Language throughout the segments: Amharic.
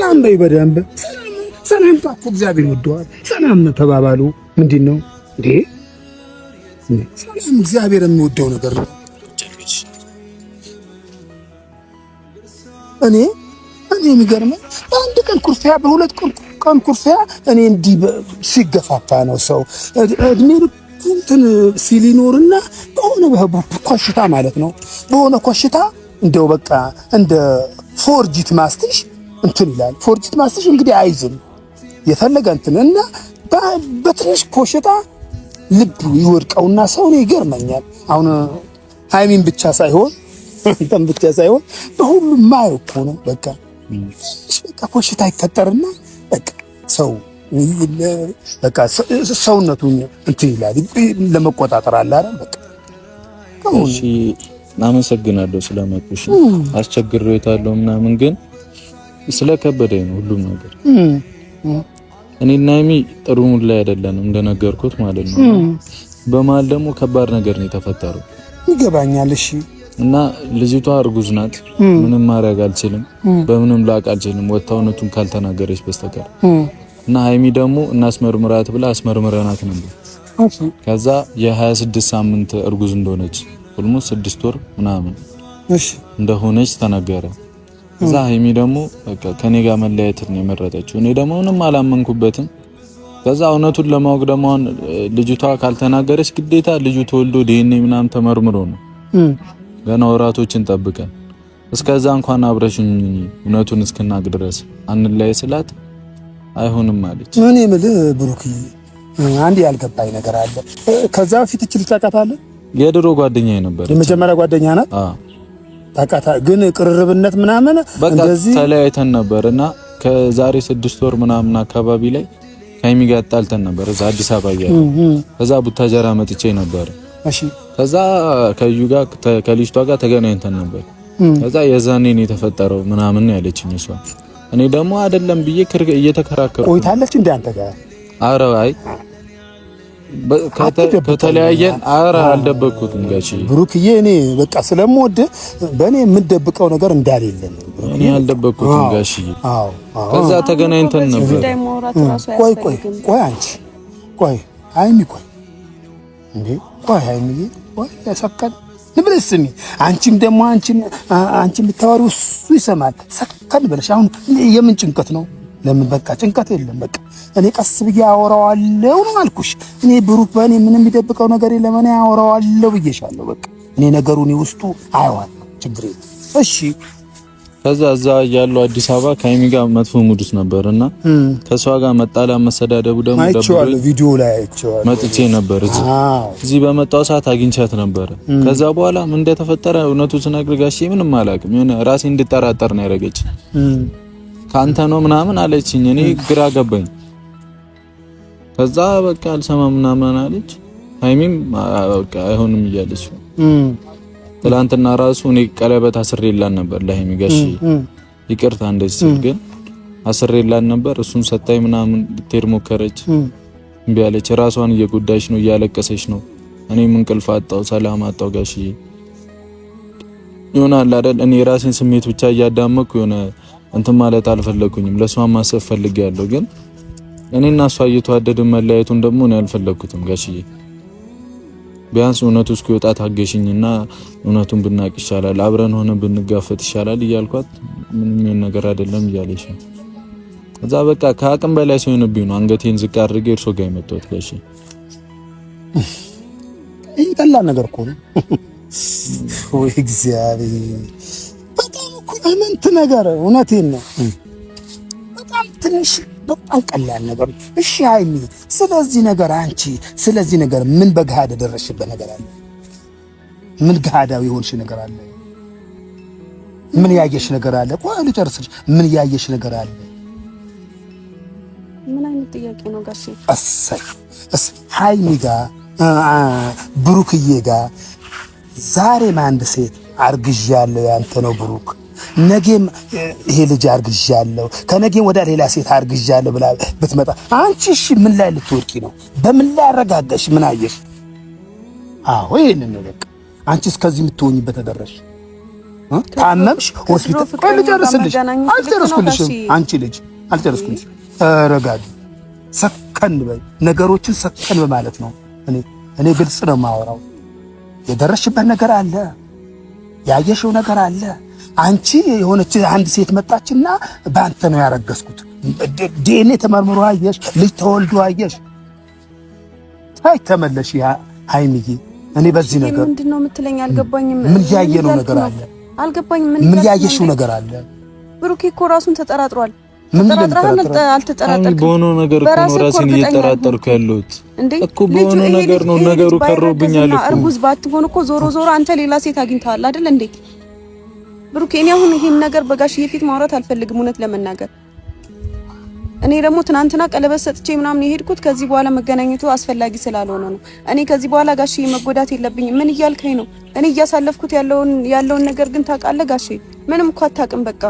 ሰላም በይ በደንብ ሰላም ታኩ እግዚአብሔር ወደዋል። ሰላም ተባባሉ። ምንድነው እንዴ? ሰላም እግዚአብሔር የሚወደው ነገር ነው። እኔ የሚገርመኝ በአንድ ቀን ኩርፊያ፣ በሁለት ቀን ኩርፊያ እኔ እንዲህ ሲገፋፋ ነው ሰው እድሜ እንትን ሲሊኖርና በሆነ ኮሽታ ማለት ነው። በሆነ ኮሽታ እንደው በቃ እንደ ፎርጂት ማስትሽ እንትን ይላል። ፎርጂት ማስትሽ እንግዲህ አይዝም የፈለገ እንትን እና በትንሽ ኮሽታ ልብ ይወድቀውና ሰው ነው ይገርመኛል። አሁን ሃይሚን ብቻ ሳይሆን እንትን ብቻ ሳይሆን በሁሉም ማይኩ ነው በቃ ኮሽታ ይፈጠርና በቃ ሰው በቃ ሰውነቱን እንትን ይላል ለመቆጣጠር አለ አይደል? በቃ እሺ፣ አመሰግናለሁ ስለመጡሽ። አስቸግሬው የታለው ምናምን ግን ስለከበደኝ ነው ሁሉም ነገር። እኔና ሀይሚ ጥሩ ሙድ ላይ አይደለንም እንደነገርኩት ማለት ነው። በመሀል ደግሞ ከባድ ነገር ነው የተፈጠረው። ይገባኛል። እሺ። እና ልጅቷ እርጉዝ ናት። ምንም ማድረግ አልችልም፣ በምንም ላቅ አልችልም ወጣውነቱን ካልተናገረች በስተቀር እና ሀይሚ ደግሞ እናስመርምራት ብላ አስመርምረናት ነበር። ከዛ የ26 ሳምንት እርጉዝ እንደሆነች ኦልሞስት 6 ወር ምናምን እንደሆነች ተነገረ። ከዛ ሀይሚ ደግሞ በቃ ከኔ ጋር መለያየት ነው የመረጠችው። እኔ ደግሞ ምንም አላመንኩበትም። ከዛ እውነቱን ለማወቅ ደግሞ ልጅቷ ካልተናገረች ግዴታ ልጁ ተወልዶ ዲኤንኤ ምናምን ተመርምሮ ነው ገና ወራቶችን ጠብቀን እስከዛ እንኳን አብረሽኝ እውነቱን እስክናቅ ድረስ አንለያይ ስላት አይሆንም አለች። ምን የምልህ ብሩክ፣ አንድ ያልገባኝ ነገር አለ። ከዛ በፊት እቺ ልጅ ታውቃታለህ? የድሮ ጓደኛዬ ነበር። የመጀመሪያ ጓደኛ ናት? አዎ። ታውቃታ ግን ቅርርብነት ምናምን እንደዚህ ተለያይተን ነበርና ከዛሬ 6 ወር ምናምን አካባቢ ላይ ከሀይሚ ጋር ጣልተን ነበር እዛ አዲስ አበባ እያለ። ከዛ ቡታጀራ መጥቼ ነበር። እሺ። ከዛ ከዩ ጋር ከልጅቷ ጋር ተገናኝተን ነበር። ከዛ የዛኔ ነው የተፈጠረው ምናምን ያለችኝ እሷ። እኔ ደግሞ አይደለም ብዬ እየተከራከርኩ ቆይታለች እንደ አንተ ጋር። ኧረ አይ ከተለያየን ኧረ አልደበቅኩትም ጋሺ ብሩክዬ። እኔ በቃ ስለምወድ በእኔ የምደብቀው ነገር እንዳሌለ ነው። እኔ አልደበቅኩትም ጋሺ። አዎ። ከዛ ተገናኝተን ነበር። ቆይ አንቺ ቆይ ሀይሚ ቆይ እንዴ ቆይ ሀይሚዬ ቆይ ያሰከን ንብለሽ ስሚ። አንቺም ደግሞ አንቺ የምታወሪው እሱ ይሰማል። ሰከን ብለሽ አሁን የምን ጭንቀት ነው? ለምን በቃ ጭንቀት የለም። በቃ እኔ ቀስ ብዬ አወራዋለሁ ነው አልኩሽ። እኔ ብሩክ በእኔ ምንም የሚደብቀው ነገር የለም። እኔ አወራዋለሁ ብዬሻለሁ። በቃ እኔ ነገሩን ውስጡ አየዋለሁ። ችግር የለም። እሺ። ከዛ እዛ ያለው አዲስ አበባ ከሀይሚ ጋር መጥፎ ሙድ ውስጥ ነበርና ከሷ ጋር መጣላ መሰዳደቡ ደግሞ አይቼዋለሁ፣ ቪዲዮ ላይ አይቼዋለሁ። መጥቼ ነበር እዚህ በመጣው ሰዓት አግኝቻት ነበር። ከዛ በኋላ ምን እንደተፈጠረ እውነቱን ስነግርህ ጋሼ ምንም አላውቅም። የሆነ ራሴ እንድጠራጠር ነው ያደረገች። ካንተ ነው ምናምን አለችኝ። እኔ ግራ ገባኝ። ከዛ በቃ አልሰማም ምናምን አለች። ሀይሚም በቃ አይሆንም እያለች ትላንትና ራሱ እኔ ቀለበት አስሬላን ነበር ለሀይሚ ጋሼ ይቅርታ እንደዚህ ሲል ግን አስሬላን ነበር። እሱን ሰጣይ ምናምን ልትሄድ ሞከረች፣ እምቢ አለች። ራሷን እየጎዳች ነው፣ እያለቀሰች ነው። እኔም እንቅልፍ አጣው፣ ሰላም አጣው ጋሼ። ይሆናል አይደል እኔ ራሴን ስሜት ብቻ እያዳመኩ የሆነ እንትን ማለት አልፈለኩኝም። ለሷም ማሰብ ፈልጌያለሁ፣ ግን እኔና እሷ እየተዋደድን መለያየቱን ደግሞ እኔ አልፈለኩትም ጋሽዬ። ቢያንስ እውነቱ እስኪወጣ ታገሽኝና እውነቱን ብናቅ ይሻላል፣ አብረን ሆነ ብንጋፈጥ ይሻላል እያልኳት ምንም ነገር አይደለም እያለች ነው። እዛ በቃ ከአቅም በላይ ሲሆንብኝ ነው አንገቴን ዝቅ አድርጌ እርሶ ጋር የመጣሁት ጋሼ። ይሄ ቀላል ነገር እኮ ነው። ወይ እግዚአብሔር በጣም እኮ አመንት ነገር እውነቴን ነው። በጣም ትንሽ በጣም ቀላል ነገር። እሺ ሀይሚ፣ ስለዚህ ነገር አንቺ ስለዚህ ነገር ምን በገሃድ ደረሽበት ነገር አለ? ምን ገሃዳዊ የሆንሽ ነገር አለ? ምን ያየሽ ነገር አለ? ቆይ ልጨርስልሽ። ምን ያየሽ ነገር አለ? ምን አይነት ጥያቄ ነው ጋሼ? እሰይ ሀይሚ ጋር ብሩክዬ ጋር ዛሬም አንድ ሴት አርግዣለሁ ያንተ ነው ብሩክ፣ ነገም ይሄ ልጅ አርግዣለሁ፣ ከነገም ወደ ሌላ ሴት አርግዣለሁ ብላ ብትመጣ አንቺ እሺ ምን ላይ ልትወርቂ ነው? በምን ላይ አረጋጋሽ? ምን አየሽ? አዎ ይሄንን ነው በቃ። አንቺ እስከዚህ የምትሆኝበት ተደረሽ። ታመምሽ ሆስፒታል ቆይ አልጨረስኩልሽም አንቺ ልጅ አልጨረስኩልሽ ረጋድ ሰከን በይ ነገሮችን ሰከን በማለት ነው እኔ ግልጽ ነው የማወራው የደረሽበት ነገር አለ ያየሽው ነገር አለ አንቺ የሆነች አንድ ሴት መጣችና ባንተ ነው ያረገዝኩት ዲኤንኤ ተመርምሮ አየሽ ልጅ ተወልዶ አየሽ አይ ተመለሽ ያ ሃይሚዬ እኔ በዚህ ነገር ምንድነው የምትለኝ አልገባኝም ምን ያየነው ነገር አለ አልገባኝም ምን ያየሽው ነገር አለ ብሩኬ እኮ ራሱን ተጠራጥሯል ተጠራጥሯል በሆነው ነገር እኮ ነው ራሴን እየተጠራጠርኩ ያለሁት እኮ በሆነው ነገር ነው ነገሩ ከሮብኛል እኮ እርጉዝ ባትሆን እኮ ዞሮ ዞሮ አንተ ሌላ ሴት አግኝተሃል አይደል እንዴ ብሩኬ እኔ አሁን ይሄን ነገር በጋሽዬ ፊት ማውራት አልፈልግም እውነት ለመናገር እኔ ደግሞ ትናንትና ቀለበት ሰጥቼ ምናምን የሄድኩት ከዚህ በኋላ መገናኘቱ አስፈላጊ ስላልሆነ ነው እኔ ከዚህ በኋላ ጋሽዬ መጎዳት የለብኝም ምን እያልከኝ ነው እኔ እያሳለፍኩት ያለውን ነገር ግን ታውቃለህ ጋሽዬ ምንም እኮ አታውቅም በቃ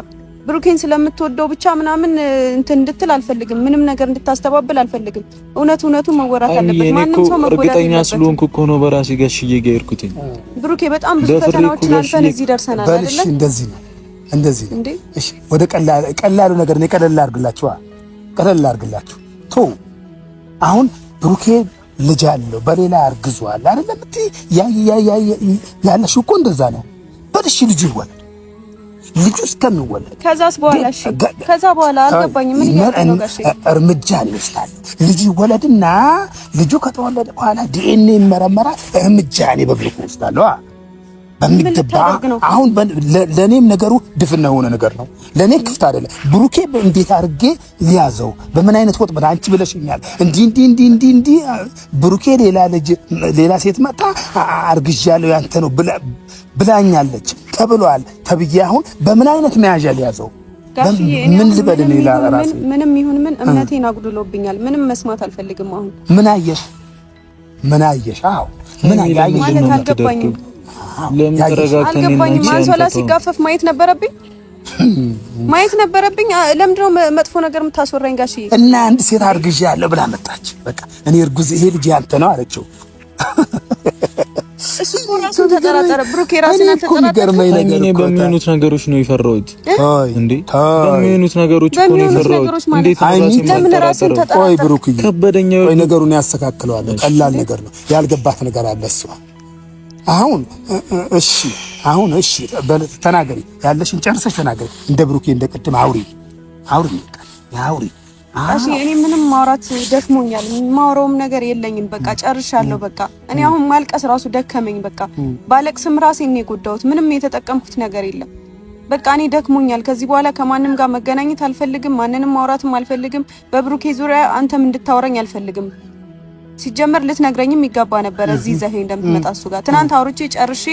ብሩኬን ስለምትወደው ብቻ ምናምን እንትን እንድትል አልፈልግም ምንም ነገር እንድታስተባብል አልፈልግም እውነቱ መወራት አለበት ማንም ሰው መጎዳት እርግጠኛ ስለሆንኩ እኮ ነው በራሴ ጋሽዬ ጋር የሄድኩትኝ ብሩኬ በጣም ብዙ ፈተናዎችን አልፈን እዚህ ደርሰናል አይደል እንደዚህ ነው እሺ ወደ ቀላሉ ነገር ነው ቀለል አድርግላችሁ ቶ አሁን ብሩኬ ልጅ አለው በሌላ አርግዟል አይደለም እንዴ ያለሽ እኮ እንደዛ ነው በልሽ ልጅ ይወለድ ልጅ እስከሚወለድ ከዛ በኋላ አልገባኝም ምን ያለው ጋሽ እርምጃ እንወስዳለን ልጅ ይወለድና ልጁ ከተወለደ በኋላ ዲኤንኤ ይመረመራል እርምጃ እኔ በብሩኬ ወስዳለሁ በሚገባ አሁን ለኔም ነገሩ ድፍና የሆነ ነገር ነው ለኔም ክፍት አይደለም ብሩኬ እንዴት አድርጌ ሊያዘው በምን አይነት ወጥመድ አንቺ ብለሽኛል እንዲ ብሩኬ ሌላ ሴት መጣ አርግዣለሁ ያንተ ነው ብላኛለች ተብሏል ተብዬ አሁን በምን አይነት መያዣ ሊያዘው ምን ልበል ነው ራሴ ምንም ይሁን ምን እምነቴን አጉድሎብኛል ምንም መስማት አልፈልግም አሁን ምን አየሽ አዎ ምን አየሽ ማለት አልገባኝም ለምን ተረጋግተን ማንሶላ ሲጋፈፍ ማየት ነበረብኝ ለምንድነው መጥፎ ነገር የምታስወራኝ ጋሽዬ እና አንድ ሴት አርግዣለሁ ብላ መጣች በቃ እኔ እርጉዝ ይሄ ልጅ ያንተ ነው አለችው እሱ ራሱ ተጠራጠረ ብሩኬ ራስን ተጠራጠረ እኔ በሚሆኑት ነገሮች ነው የፈራሁት እንዴ በሚሆኑት ነገሮች እኮ ነው የፈራሁት እንዴት ራስን ተጠራጠረ ቆይ ብሩኬ ከበደኛ ቆይ ነገሩን ያስተካክለዋል ቀላል ነገር ነው ያልገባት ነገር አለ እሱ አሁን እሺ ተናገሪ ያለሽን ጨርሰሽ ተናገሪ እንደ ብሩኬ እንደ ቅድም አውሪ እሺ እኔ ምንም ማውራት ደክሞኛል ማውራውም ነገር የለኝም በቃ ጨርሻለሁ በቃ እኔ አሁን ማልቀስ ራሱ ደከመኝ በቃ ባለቅስም ራሴን ነው የጎዳሁት ምንም የተጠቀምኩት ነገር የለም በቃ እኔ ደክሞኛል ከዚህ በኋላ ከማንም ጋር መገናኘት አልፈልግም ማንንም ማውራትም አልፈልግም በብሩኬ ዙሪያ አንተም እንድታወራኝ አልፈልግም ሲጀመር ልትነግረኝም ይገባ ነበር እዚህ ዘሄ እንደምትመጣ እሱ ጋር ትናንት አውርቼ ጨርሼ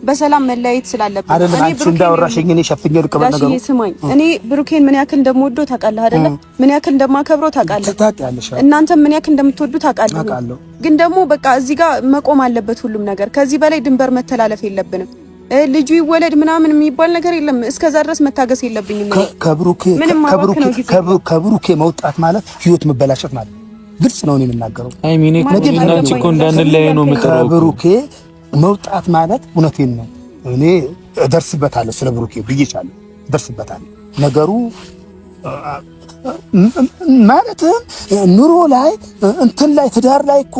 በሰላም መለያየት ስላለበት እኔ ብሩኬን እንዳወራሽኝ እኔ ሸፍኜ ልቀበል ነገሩ ስማኝ እኔ ብሩኬን ምን ያክል እንደምወደው ታውቃለህ አይደለ ምን ያክል እንደማከብረው ታውቃለህ እናንተ ምን ያክል እንደምትወዱ ታውቃለህ ግን ደግሞ በቃ እዚህ ጋር መቆም አለበት ሁሉም ነገር ከዚህ በላይ ድንበር መተላለፍ የለብንም ልጁ ይወለድ ምናምን የሚባል ነገር የለም እስከዛ ድረስ መታገስ የለብኝም ከብሩኬ መውጣት ማለት ህይወት መበላሸት ማለት ግልጽ ነው እኔ የምናገረው አይ ሚኔ ኮንዲናንቺ እኮ እንዳንለያይ ነው የምትረው ብሩኬ መውጣት ማለት እውነቴን ነው እኔ እደርስበታለሁ ስለ ብሩኬ ብዬሻለሁ እደርስበታለሁ ነገሩ ማለት ኑሮ ላይ እንትን ላይ ትዳር ላይ እኮ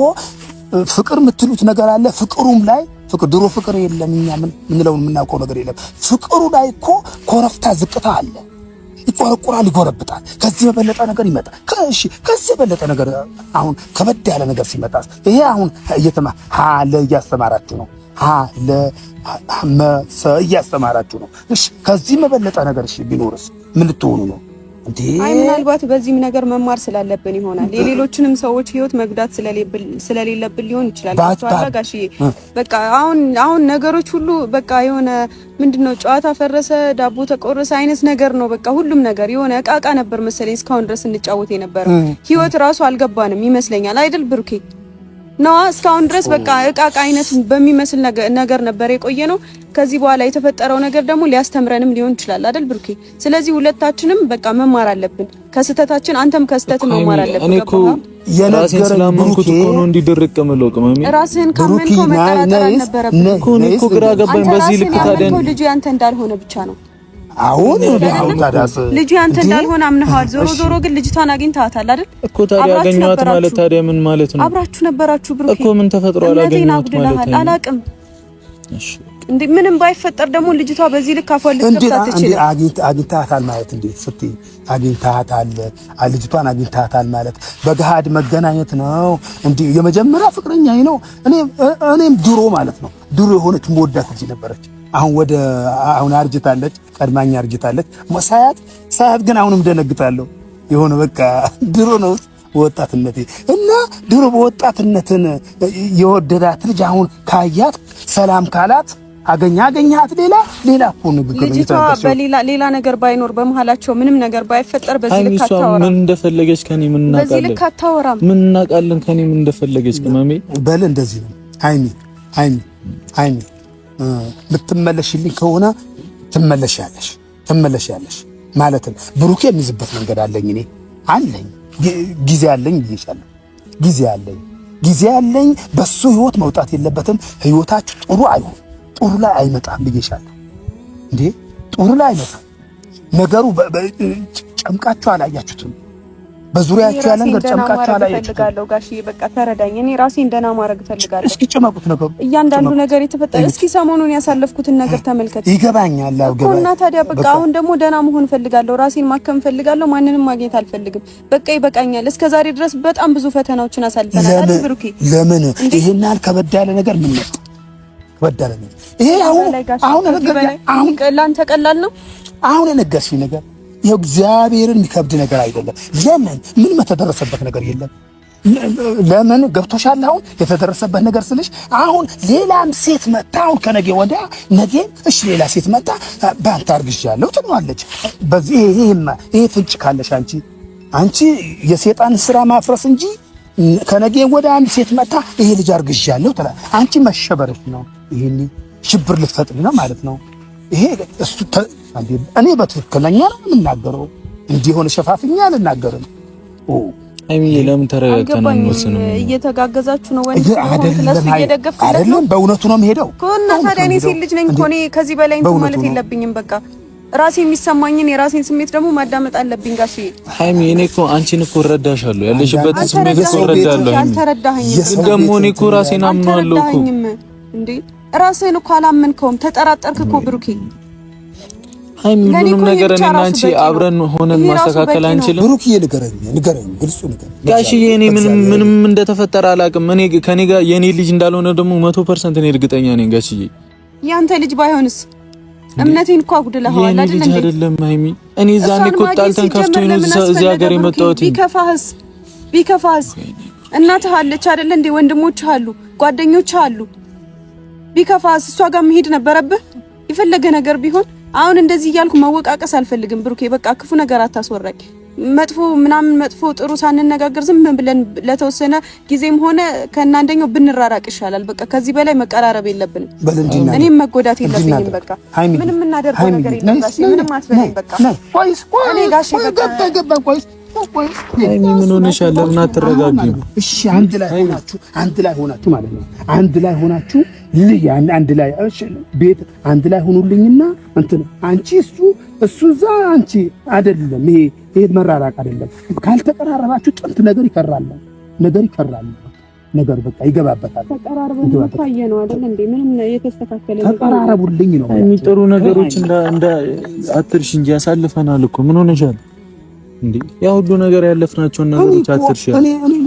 ፍቅር የምትሉት ነገር አለ ፍቅሩም ላይ ፍቅር ድሮ ፍቅር የለም እኛ ምንለው የምናውቀው ነገር የለም ፍቅሩ ላይ እኮ ኮረፍታ ዝቅታ አለ ይቆረቁራል ይጎረብጣል ከዚህ በበለጠ ነገር ይመጣል ከዚህ በበለጠ ነገር አሁን ከበድ ያለ ነገር ሲመጣ ይሄ አሁን ሀለ እያስተማራችሁ ነው ሀለ እያስተማራችሁ ነው እሺ ከዚህ በበለጠ ነገር እሺ ቢኖርስ ምን ልትሆኑ ነው እንዴ አይ ምናልባት በዚህም ነገር መማር ስላለብን ይሆናል የሌሎችንም ሰዎች ህይወት መጉዳት ስለሌለብን ሊሆን ይችላል ጋሽዬ በቃ አሁን ነገሮች ሁሉ በቃ የሆነ ምንድነው ጨዋታ ፈረሰ ዳቦ ተቆረሰ አይነት ነገር ነው በቃ ሁሉም ነገር የሆነ እቃቃ ነበር መሰለኝ እስካሁን ድረስ እንጫወት የነበረው ህይወት ራሱ አልገባንም ይመስለኛል አይደል ብሩኬ ነው እስካሁን ድረስ በቃ እቃቃ አይነት በሚመስል ነገር ነበር የቆየ ነው። ከዚህ በኋላ የተፈጠረው ነገር ደግሞ ሊያስተምረንም ሊሆን ይችላል አይደል ብሩኬ? ስለዚህ ሁለታችንም በቃ መማር አለብን ከስተታችን። አንተም ከስተት መማር አለብን። እኔ እኮ የራሴን ስላመንኩት እኮ ነው እንዲደረቅ ከመለው ቅመሜ ራስህን ካመንከው መጠራጠር አልነበረብህም እኮ ግራ ገባኝ። በዚህ ልክ ታዲያ ልጁ ያንተ እንዳልሆነ ብቻ ነው አሁን ታዳስ ልጅ ያንተ እንዳልሆነ አምነሃል። ዞሮ ግን ልጅቷን አግኝታታል አይደል እኮ? ታዲያ አገኘኋት ማለት ታዲያ ምን ማለት ነው? አብራችሁ ነበራችሁ ብሩኬ እኮ ምን ተፈጥሮ አላገኘኋት ማለት ነው? አላቅም። እሺ እንዴ ምንም ባይፈጠር ደግሞ ልጅቷ በዚህ ልክ አፏን ልትከፍታት ትችላለች። አግኝታታል ማለት እንዴት ስትይ አግኝታታል፣ ልጅቷን አግኝታታል ማለት በገሃድ መገናኘት ነው እንዴ? የመጀመሪያ ፍቅረኛዬ ነው። እኔም ድሮ ማለት ነው ድሮ የሆነች መወዳት ልጅ ነበረች። አሁን አርጅታለች፣ ቀድማኛ አርጅታለች። ሳያት ግን አሁንም ደነግጣለሁ። የሆነ በቃ ድሮ ነው ወጣትነቴ እና ድሮ በወጣትነትን የወደዳት ልጅ አሁን ካያት ሰላም ካላት አገኛት ሌላ እኮ ንግግር ነው። ልጅቷ በሌላ ነገር ባይኖር በመሃላቸው ምንም ነገር ባይፈጠር በዚህ ልክ አታወራም። ምን እንደፈለገች ከኔ ምን እናቃለን? በዚህ ልክ አታወራም። ምን እናቃለን ከኔ ምን እንደፈለገች ቅመሜ? በል እንደዚህ ነው ሃይሚ ብትመለሽልኝ ከሆነ ትመለሻለሽ ማለት ነው። ብሩኬ የሚይዝበት መንገድ አለኝ ጊዜ አለኝ ብዬሻለሁ። ጊዜ አለኝ። በሱ ህይወት መውጣት የለበትም። ህይወታችሁ ጥሩ ላይ አይመጣም ብዬሻለሁ። እንዴ ጥሩ ላይ አይመጣም ነገሩ። ጨምቃችሁ አላያችሁትም። በዙሪያችሁ ያለ ነገር ጨምቃችሁ አላያችሁም። ጋሽዬ በቃ ተረዳኝ። እኔ ራሴን ደህና ማድረግ ፈልጋለሁ። እስኪ ጨመቁት ነገሩ እያንዳንዱ ነገር የተፈጠረ እስኪ ሰሞኑን ያሳለፍኩትን ነገር ተመልከት። ይገባኛል። እና ታዲያ በቃ አሁን ደግሞ ደህና መሆን ፈልጋለሁ። ራሴን ማከም ፈልጋለሁ። ማንንም ማግኘት አልፈልግም። በቃ ይበቃኛል። እስከዛሬ ድረስ በጣም ብዙ ፈተናዎችን አሳልፈናል አይደል ብሩኬ? ለምን ይሄን ያህል ከበድ ያለ ነገር ምን ነው? ከበድ ያለ ነገር ይሄ አሁን ላንተ ቀላል ነው። አሁን የነገርሽኝ ነገር ይሄው እግዚአብሔርን የሚከብድ ነገር አይደለም። ለምን ምን የተደረሰበት ነገር የለም። ለምን ገብቶሻል? አሁን የተደረሰበት ነገር ስልሽ አሁን ሌላም ሴት መጣ። አሁን ከነገ ወዲያ እሺ ሌላ ሴት መጣ ባንተ አርግዣለሁ ትሏለች። በዚህ ይሄ ፍንጭ ካለሽ አንቺ የሰይጣን ስራ ማፍረስ እንጂ ከነገ ወዲያ አንድ ሴት መጣ ይሄ ልጅ አርግዣለሁ ትላ አንቺ መሸበረሽ ነው። ይሄን ሽብር ልትፈጥሪ ነው ማለት ነው። ይሄ እሱ እኔ በትክክለኛ ነው የምናገረው። እንዲህ ሆነ ሸፋፍኛ አልናገርም። አይሚዬ ለምን ተረጋግተን አንወስንም? እየተጋገዛችሁ ነው ወንድ ስለሱ እየደገፍከለት ነው። በእውነቱ ነው የምሄደው እኮ እና ታዲያ እኔ ሴት ልጅ ነኝ እኮ እኔ ከዚህ በላይ እንትን ማለት የለብኝም። በቃ ራሴ የሚሰማኝን የራሴን ስሜት ደግሞ ማዳመጥ አለብኝ ጋሽዬ። ሃይሚ እኔ እኮ አንቺን እኮ እረዳሻለሁ። ያለሽበት ስሜት እኮ እረዳለሁ። አልተረዳኸኝም ደግሞ እኔ እኮ ራሴን አምናለሁ እኮ እንዴ። ራስህን እኮ አላመንከውም። ተጠራጠርክ እኮ ብሩኬ። ሃይሚ ሁሉንም ነገር እኔና አንቺ አብረን ሆነን ማስተካከል አንችልም? ብሩኬ ንገረኝ ግልጹ ንገረኝ ጋሽዬ። እኔ ምንም እንደተፈጠረ አላውቅም። እኔ ከኔ ጋር የኔ ልጅ እንዳልሆነ ደግሞ 100% እኔ እርግጠኛ ነኝ ጋሽዬ። ያንተ ልጅ ባይሆንስ እምነቴን እኮ አጉድለኸዋል አይደል እንዴ? አይደለም ሃይሚ፣ እኔ ዛኔ እኮ ጣልተን ከፍቶኝ ነው እዚህ ሀገር የመጣሁት። ቢከፋህስ እናትህ አለች አይደል እንዴ? ወንድሞችህ አሉ፣ ጓደኞችህ አሉ። ቢከፋህስ እሷ ጋር መሄድ ነበረብህ የፈለገ ነገር ቢሆን። አሁን እንደዚህ እያልኩ መወቃቀስ አልፈልግም ብሩኬ። በቃ ክፉ ነገር አታስወራኝ። መጥፎ ጥሩ ሳንነጋገር ዝም ብለን ለተወሰነ ጊዜም ሆነ ከእናንደኛው ብንራራቅ ይሻላል። በቃ ከዚህ በላይ መቀራረብ የለብንም። እኔም መጎዳት የለብኝም። በቃ ምንም እናደርገው ነገር የለም ጋሼ። ምንም አትበለኝ በቃ። እኔ ጋሼ በቃ ምን ሆነሻል? ለምን አትረጋጊም? እሺ አንድ ላይ ሆናችሁ ማለት ነው። አንድ ላይ ሆናችሁ አንድ ላይ እሺ፣ ቤት አንድ ላይ ሆኑልኝና አንቺ እሱ እዛ አንቺ አይደለም። ይሄ መራራቅ አይደለም። ካልተቀራረባችሁ ጥንት ነገር ይከራል። ነገር በቃ ይገባበታል። ተቀራረቡ ታየ ነው አይደል እንዴ? ምንም የተስተካከለ ተቀራረቡልኝ ነው። የሚጥሩ ነገሮች እንደ አትርሽ እንጂ ያሳልፈናል እኮ። ምን ሆነሻል እንዴ? ያ ሁሉ ነገር ያለፍናቸው ነገሮች አትርሽ።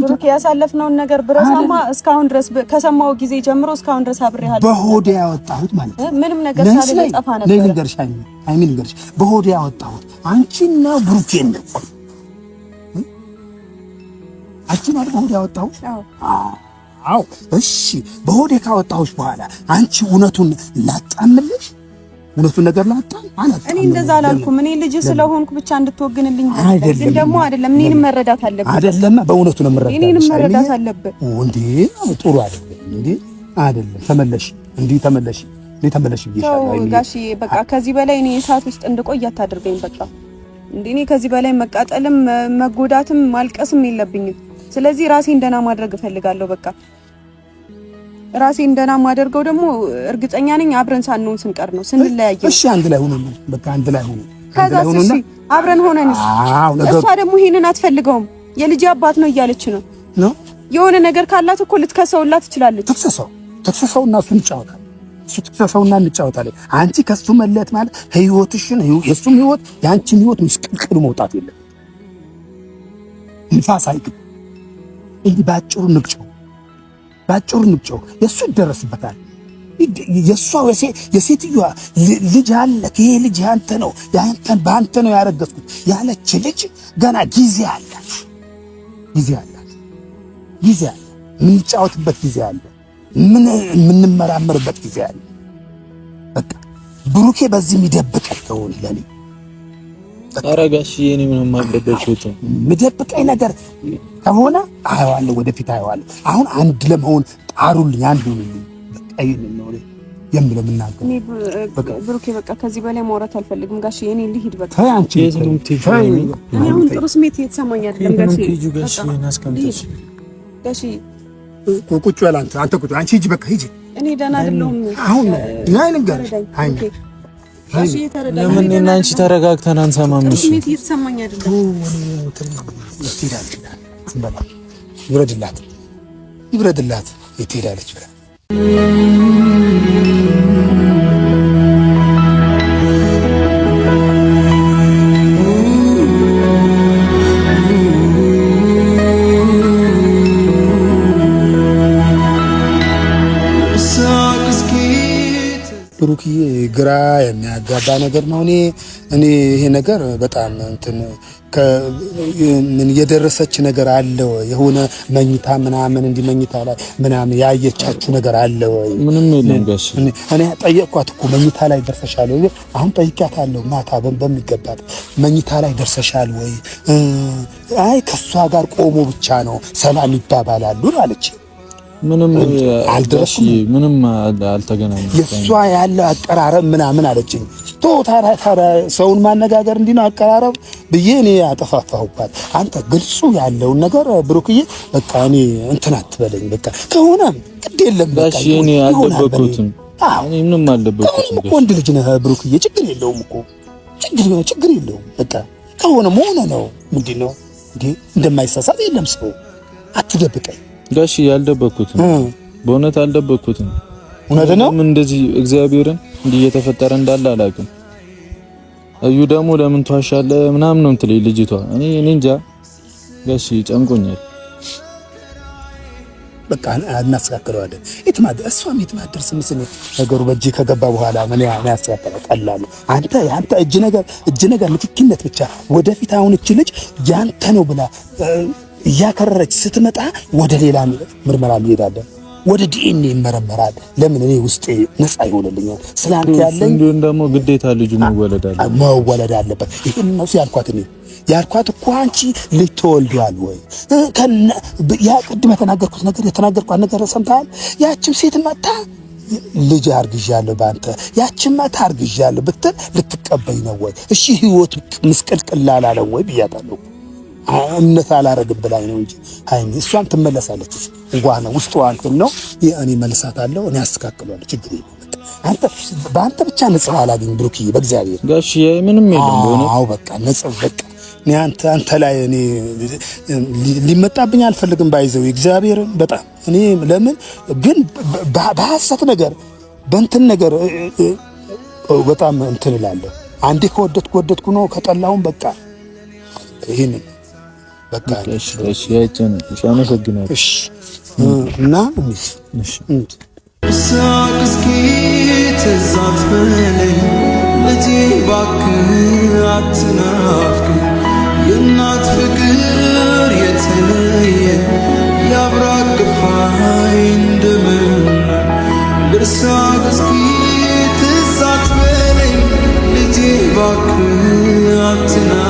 ብሩክ ያሳለፍነውን ነገር ብረሳማ እስካሁን ድረስ ከሰማው ጊዜ ጀምሮ እስካሁን ድረስ አብሬሃለሁ። በሆዴ ያወጣሁት ማለት ነው። ምንም ነገር ሳልጠፋ ነበር። ለንገርሽ አይሚን ንገርሽ፣ በሆዴ ያወጣሁት አንቺና ብሩኬን ነው። አንቺና በሆዴ ያወጣሁት። አዎ እሺ፣ በሆዴ ካወጣሁሽ በኋላ አንቺ እውነቱን ላጣምልሽ እውነቱን ነገር ላጣን አላጣን። እኔ እንደዛ አላልኩም። እኔ ልጅ ስለሆንኩ ብቻ እንድትወግንልኝ ግን ደግሞ አይደለም። እኔንም መረዳት አለብህ። አይደለም በእውነቱ ነው መረዳት። እኔንም መረዳት አለብህ እንዴ። ጥሩ አይደለም እንዴ። አይደለም ተመለሽ፣ እንዴ ተመለሽ፣ እንዴ ተመለሽ ይሻላል። ጋሺ በቃ ከዚህ በላይ እኔ እሳት ውስጥ እንድቆይ አታድርገኝ። በቃ እንዴ እኔ ከዚህ በላይ መቃጠልም መጎዳትም ማልቀስም የለብኝም። ስለዚህ ራሴን ደህና ማድረግ እፈልጋለሁ። በቃ ራሴን ደህና ማደርገው ደግሞ እርግጠኛ ነኝ አብረን ሳንሆን ስንቀር ነው ስንለያየ። እሺ አንድ ላይ ሆኖ በቃ አንድ ላይ ሆኖ እሺ አብረን ሆነንስ እሷ ደግሞ ይሄንን አትፈልገውም። የልጅ አባት ነው እያለች ነው የሆነ ነገር ካላት እኮ ልትከሰውላት ትችላለች። ተክሰሰውና እሱን እንጫወታለን። እሱ ተክሰሰውና እንጫወታለን። አንቺ ከሱ መለየት ማለት ህይወትሽን የሱም ህይወት ያንቺም ህይወት ምስቅልቅሉ መውጣት የለም። ንፋስ አይግብ እንዲህ ባጭሩ ንግጨው የሱ ይደረስበታል። የሷ የሴትዮዋ ልጅ አለ። ይሄ ልጅ ያንተ ነው፣ ያንተን ባንተ ነው ያረገዝኩት ያለች ልጅ ገና ጊዜ አላት። የምንጫወትበት ጊዜ አለ። የምንመራመርበት ጊዜ አለ። በቃ ብሩኬ በዚህ የሚደብቀኝ ከሆነ ለኔ አረጋሽ የኔ ምንም ማደበቁት ምደብቀኝ ነገር ከሆነ አየዋለሁ፣ ወደፊት አየዋለሁ። አሁን አንድ ለመሆን ጣሩልኝ፣ አንድ ነው በቃ ይሄን ነው የምለው ምናገር። ብሩኬ በቃ ከዚህ በላይ ማውራት አልፈልግም ጋሽ። የኔ ልሂድ በቃ። ተይ አንቺ አሁን ጥሩ ስሜት እየተሰማኝ አይደለም ጋሽ። ጋሽ ቁጭ በል አንተ ቁጭ። አንቺ ሂጂ በቃ ሂጂ። እኔ ደህና አይደለሁም አሁን ናይ ነገር አይ ለምን እና አንቺ ተረጋግተን አንሰማም? እሺ ስሜት እየተሰማኝ አይደለም። ይብረድላት የትሄዳለች ብላ ብሩክዬ ግራ የሚያጋባ ነገር ነው። እኔ ይሄ ነገር በጣም እንትን ምን የደረሰች ነገር አለ ወይ? የሆነ መኝታ ምናምን እንዲህ መኝታ ላይ ምናምን ያየቻችሁ ነገር አለ ወይ? ምንም የለም ጋሽ። እኔ ጠየቅኳት እኮ መኝታ ላይ ደርሰሻል ወይ? አሁን ጠይቂያታለሁ ማታ በሚገባት መኝታ ላይ ደርሰሻል ወይ? አይ ከሷ ጋር ቆሞ ብቻ ነው ሰላም ይባባላሉ አለች። ምንም አልደረስኩም፣ ምንም አልተገናኘም። የሷ ያለ አቀራረብ ምናምን አለችኝ። ታራ ሰውን ማነጋገር እንዲህ ነው አቀራረብ ብዬ እኔ አጠፋፋሁባት። አንተ ግልጹ ያለውን ነገር ብሩክዬ በቃ እኔ እንትን አትበለኝ። በቃ ከሆነም ግድ የለም በቃ እኔ አልደበኩትም። እኔ ምንም አልደበኩትም። ወንድ ልጅ ነህ ብሩክዬ፣ ችግር የለውም እኮ ችግር የለውም። በቃ ከሆነ መሆነ ነው። ምንድነው እንዴ እንደማይሳሳት የለም ሰው። አትደብቀኝ ጋሽ። ያልደበኩትም በእውነት አልደበኩትም። እውነት ነው። ምን እንደዚህ እግዚአብሔርን እንዲህ እየተፈጠረ እንዳለ አላውቅም። እዩ ደግሞ ለምን ተዋሻለህ ምናምን ነው እንትለይ ልጅቷ። እኔ እንጃ ጋሽ ጨንቆኛል። በቃ እናስተካክለዋለን። እሷም የትማደርስ ምስል ነገሩ በእጅ ከገባ በኋላ ምን ያስተካክለው ቀላሉ። አንተ እጅ ነገር ምትክነት ብቻ ወደፊት አሁን እቺ ልጅ ያንተ ነው ብላ እያከረረች ስትመጣ ወደ ሌላ ምርመራ እንሄዳለን። ወደ ዲኤንኤ ይመረመራል። ለምን እኔ ውስጤ ነፃ ይሆንልኛል። ስላንተ ያለኝ እንደን ደግሞ ግዴታ ልጁ መወለድ አለበት። ይሄን ነው ያልኳት እኮ አንቺ ልጅ ተወልዷል ወይ? ያ ቅድም የተናገርኳት ነገር ሰምተሃል? ያችም ሴት መጣ ልጅ አርግዣለሁ ባንተ፣ ያችም መጣ አርግዣለሁ ብትል ልትቀበይ ነው ወይ? እሺ ህይወት ምስቅልቅል አላለም ወይ ብያታለሁ። እምነት አላረግም ብላኝ ነው እንጂ አይኔ እሷም ትመለሳለች። እንኳን ውስጧ አንተም ነው እኔ መልሳታለሁ፣ እኔ አስተካክላለሁ። ችግር የለም። በአንተ ብቻ ነጽብ አላገኝ ብሩክዬ፣ በእግዚአብሔር ጋሽ ምንም የለም በእውነት። አዎ በቃ ነጽብ በቃ እኔ አንተ ላይ እኔ ሊመጣብኝ አልፈልግም። ባይዘው እግዚአብሔር በጣም እኔ ለምን ግን በሐሰት ነገር በእንትን ነገር በጣም እንትን እላለሁ። አንዴ ከወደድኩ ነው፣ ከጠላሁም በቃ ይሄን በቃ እሺ ያጨነ አመሰግናለሁ። እሺ እና ሳቅስኪ ትዛት በለኝ ልጄ እባክህ አትናፍቅ። የእናት ፍቅር የተለየ ያብራቅ ገፋኝ እንደምን ልርሳቅ እስኪ ትዛት በለኝ እባክህ አትና